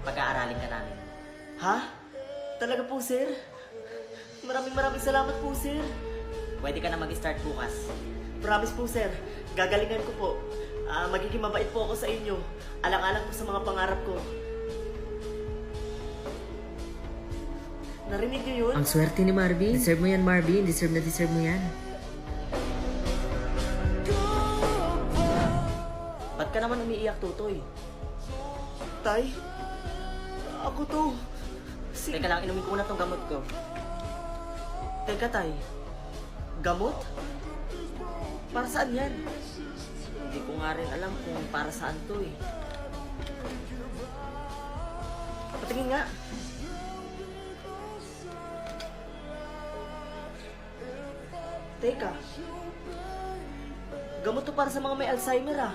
pag-aaralin ka namin. Ha? Talaga po, sir? Maraming salamat po, sir. Pwede ka na mag-start bukas. Promise po, sir. Gagalingan ko po. Magiging mabait po ako sa inyo. Alang-alang po sa mga pangarap ko. Narinig niyo yun? Ang swerte ni Marvin. Deserve mo yan, Marvin. Deserve mo yan. Ba't ka naman umiiyak, Tutoy? Tay? Ako to. Teka lang, inumin ko na tong gamot ko. Teka, tay. Gamot? Para saan yan? Hindi ko nga rin alam kung para saan to eh. Patingin nga. Teka. Gamot to para sa mga may Alzheimer ah.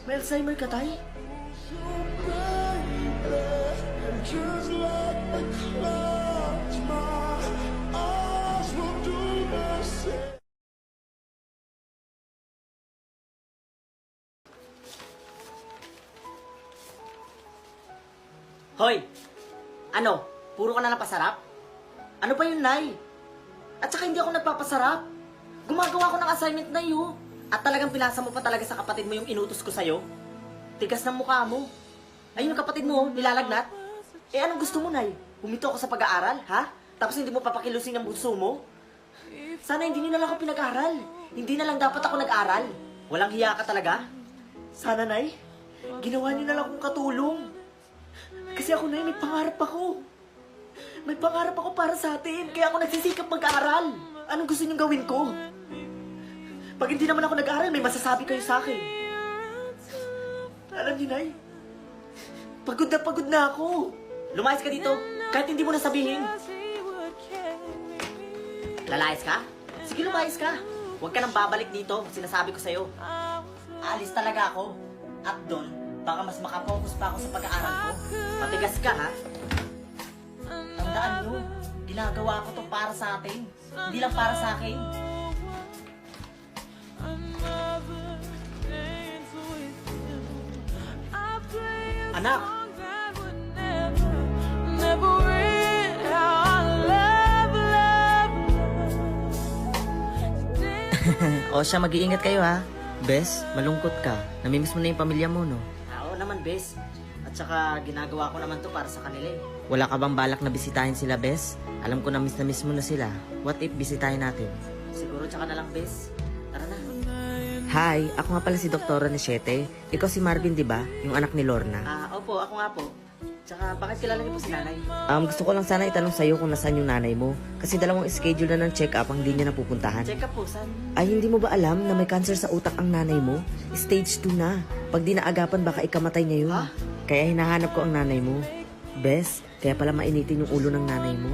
May Alzheimer ka, tay? Just like the clouds, my eyes will do the same. Hoy! Ano? Puro ka na napasarap? Ano pa yun, Nay? At saka hindi ako nagpapasarap. Gumagawa ko ng assignment na yun. At talagang pinasa mo pa talaga sa kapatid mo yung inutos ko sa'yo? Tigas ng mukha mo. Ayun yung kapatid mo, nilalagnat. Eh anong gusto mo, Nay? Humito ako sa pag-aaral, ha? Tapos hindi mo papakilusin ang bunso mo? Sana hindi niyo na lang ako pinag-aral. Hindi na lang dapat ako nag-aral. Walang hiya ka talaga? Sana, Nay, ginawa niyo na lang akong katulong. Kasi ako, Nay, may pangarap ako. May pangarap ako para sa atin, kaya ako nagsisikap mag-aaral. Anong gusto niyong gawin ko? Pag hindi naman ako nag-aaral, may masasabi kayo sa akin. Alam niyo, Nay, pagod na ako. Lumayas ka dito, kahit hindi mo na sabihin. Lalayas ka? Sige, lumayas ka. Huwag ka nang babalik dito, sinasabi ko sa'yo. Aalis talaga ako. At doon, baka mas makapokus pa ako sa pag-aaral ko. Matigas ka, ha? Tandaan nyo, ginagawa ko to para sa atin. Hindi lang para sa akin. Anak! O siya, mag-iingat kayo ha. Bes, malungkot ka. Namimiss mo na yung pamilya mo, no? Oo naman, Bes. At saka, ginagawa ko naman to para sa kanila eh. Wala ka bang balak na bisitahin sila, Bes? Alam ko na miss mo na sila. What if bisitahin natin? Siguro tsaka na lang, Bes. Tara na. Hi, ako nga pala si Doktora Nishete. Ikaw si Marvin, di ba? Yung anak ni Lorna. Opo, ako nga po. Tsaka, bakit kilala niyo po si nanay? Gusto ko lang sana itanong sa'yo kung nasaan yung nanay mo. Kasi dalawang schedule na ng check-up ang hindi niya napupuntahan. Check up po, saan? Ay, hindi mo ba alam na may cancer sa utak ang nanay mo? Stage 2 na. Pag di naagapan, baka ikamatay niya yun. Ha? Kaya hinahanap ko ang nanay mo. Bes, kaya pala mainitin yung ulo ng nanay mo.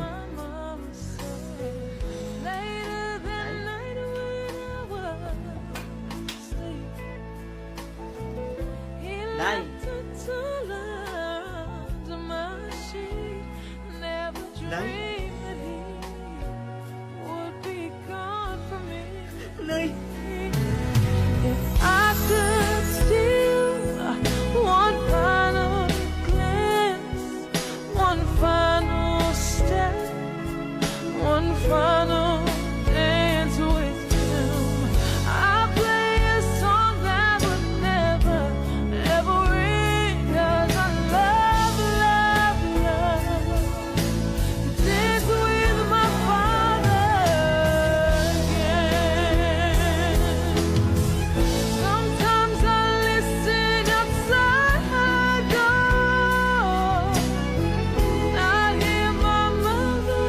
Nay! Nay? Nay? I could steal one final glance, one final step, one final dance with you. I'll play a song that would never, ever ring, 'cause I love, love, love to dance with my father again. Sometimes I listen outside my door. I hear my mother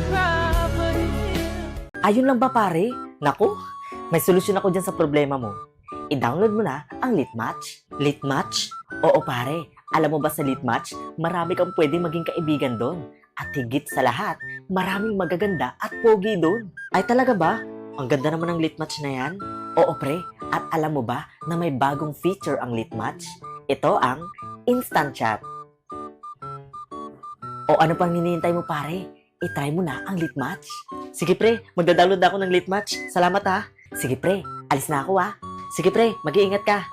cry for him. Ayun lang ba pare? Naku, may solusyon ako dyan sa problema mo. I-download mo na ang Litmatch. Litmatch? Oo pare, alam mo ba sa Litmatch, marami kang pwede maging kaibigan doon. At higit sa lahat, maraming magaganda at pogi doon. Ay talaga ba? Ang ganda naman ng Litmatch na yan. Oo pre, at alam mo ba na may bagong feature ang Litmatch? Ito ang Instant Chat. O ano pang hinihintay mo pare? I-try mo na ang Litmatch. Sige pre, magda-download ako ng Litmatch. Salamat ha. Sige pre, alis na ako ha. Sige pre, mag-iingat ka.